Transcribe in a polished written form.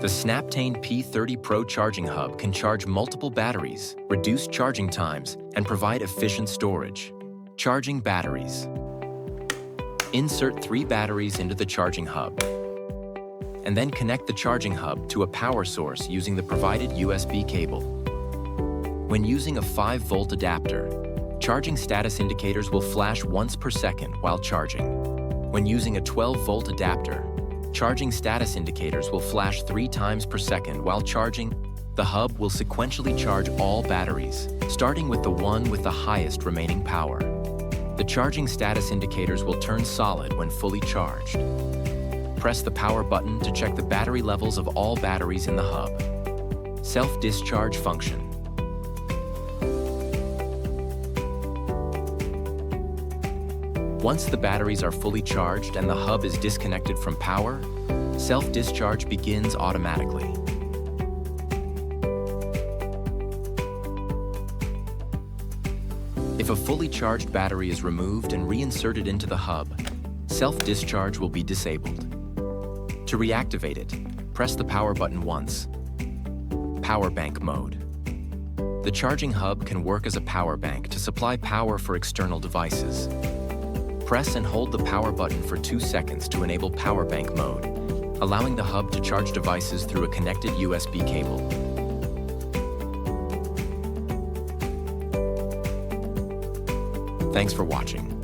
The SNAPTAIN P30 PRO charging hub can charge multiple batteries, reduce charging times, and provide efficient storage. Charging batteries. Insert 3 batteries into the charging hub, and then connect the charging hub to a power source using the provided USB cable. When using a 5-volt adapter, charging status indicators will flash once per second while charging. When using a 12-volt adapter, charging status indicators will flash 3 times per second while charging. The hub will sequentially charge all batteries, starting with the one with the highest remaining power. The charging status indicators will turn solid when fully charged. Press the power button to check the battery levels of all batteries in the hub. Self-discharge function. Once the batteries are fully charged and the hub is disconnected from power, self-discharge begins automatically. If a fully charged battery is removed and reinserted into the hub, self-discharge will be disabled. To reactivate it, press the power button once. Power bank mode. The charging hub can work as a power bank to supply power for external devices. Press and hold the power button for 2 seconds to enable power bank mode, allowing the hub to charge devices through a connected USB cable. Thanks for watching.